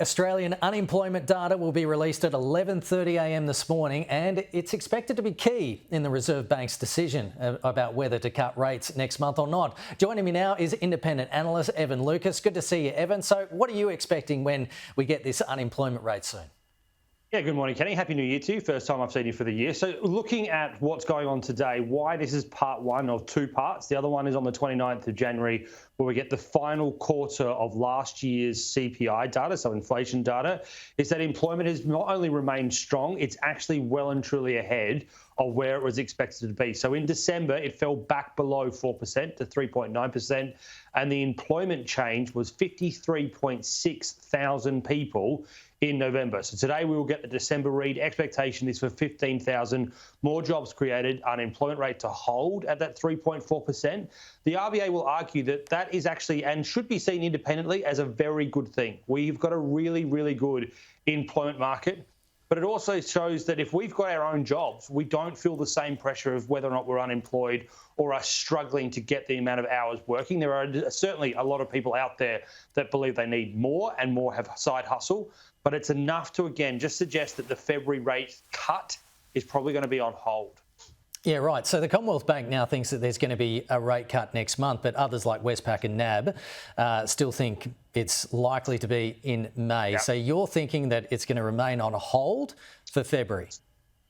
Australian unemployment data will be released at 11:30 a.m. this morning, and it's expected to be key in the Reserve Bank's decision about whether to cut rates next month or not. Joining me now is independent analyst Evan Lucas. Good to see you, Evan. So what are you expecting when we get this unemployment rate soon? Yeah, good morning, Kenny. Happy New Year to you. First time I've seen you for the year. So looking at what's going on today, why this is part one of two parts. The other one is on the 29th of January, where we get the final quarter of last year's CPI data, so inflation data, is that employment has not only remained strong, it's actually well and truly ahead of where it was expected to be. So in December, it fell back below 4% to 3.9%, and the employment change was 53.6 thousand people in November. So today we will get the December read. Expectation is for 15,000 more jobs created, unemployment rate to hold at that 3.4%. The RBA will argue that that is actually and should be seen independently as a very good thing. We've got a really, really good employment market. But it also shows that if we've got our own jobs, we don't feel the same pressure of whether or not we're unemployed or are struggling to get the amount of hours working. There are certainly a lot of people out there that believe they need more and more have side hustle. But it's enough to, again, just suggest that the February rate cut is probably going to be on hold. Yeah, right. So the Commonwealth Bank now thinks that there's going to be a rate cut next month, but others like Westpac and NAB still think it's likely to be in May. Yep. So you're thinking that it's going to remain on hold for February?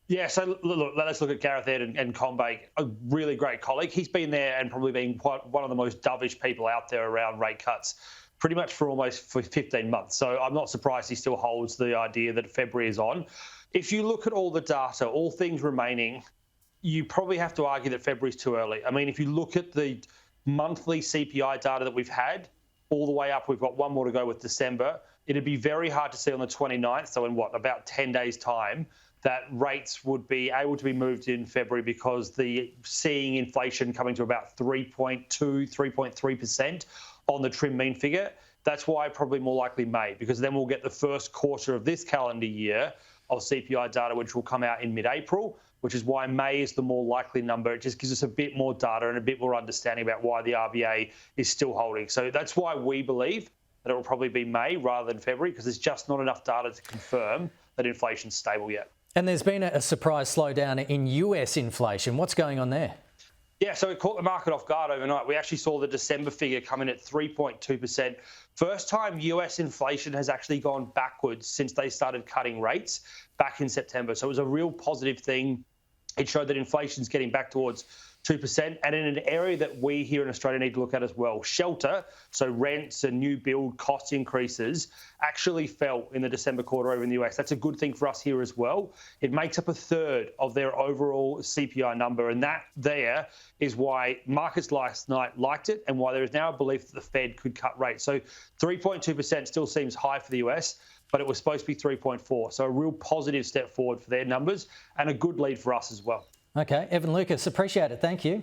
Yeah, so look, let's look at Gareth Ed and Combank, a really great colleague. He's been there and probably been one of the most dovish people out there around rate cuts pretty much for 15 months. So I'm not surprised he still holds the idea that February is on. If you look at all the data, all things remaining, you probably have to argue that February's too early. I mean, if you look at the monthly CPI data that we've had, all the way up, we've got one more to go with December. It'd be very hard to see on the 29th, so in about 10 days' time, that rates would be able to be moved in February because seeing inflation coming to about 3.2, 3.3% on the trim mean figure. That's why probably more likely May, because then we'll get the first quarter of this calendar year of CPI data, which will come out in mid-April, which is why May is the more likely number. It just gives us a bit more data and a bit more understanding about why the RBA is still holding. So that's why we believe that it will probably be May rather than February, because there's just not enough data to confirm that inflation's stable yet. And there's been a surprise slowdown in US inflation. What's going on there? Yeah, so it caught the market off guard overnight. We actually saw the December figure come in at 3.2%. First time US inflation has actually gone backwards since they started cutting rates back in September. So it was a real positive thing. It showed that inflation's getting back towards 2%, and in an area that we here in Australia need to look at as well. Shelter, so rents and new build cost increases, actually fell in the December quarter over in the US. That's a good thing for us here as well. It makes up a third of their overall CPI number, and that there is why markets last night liked it and why there is now a belief that the Fed could cut rates. So 3.2% still seems high for the US, but it was supposed to be 3.4. So a real positive step forward for their numbers and a good lead for us as well. Okay, Evan Lucas, appreciate it. Thank you.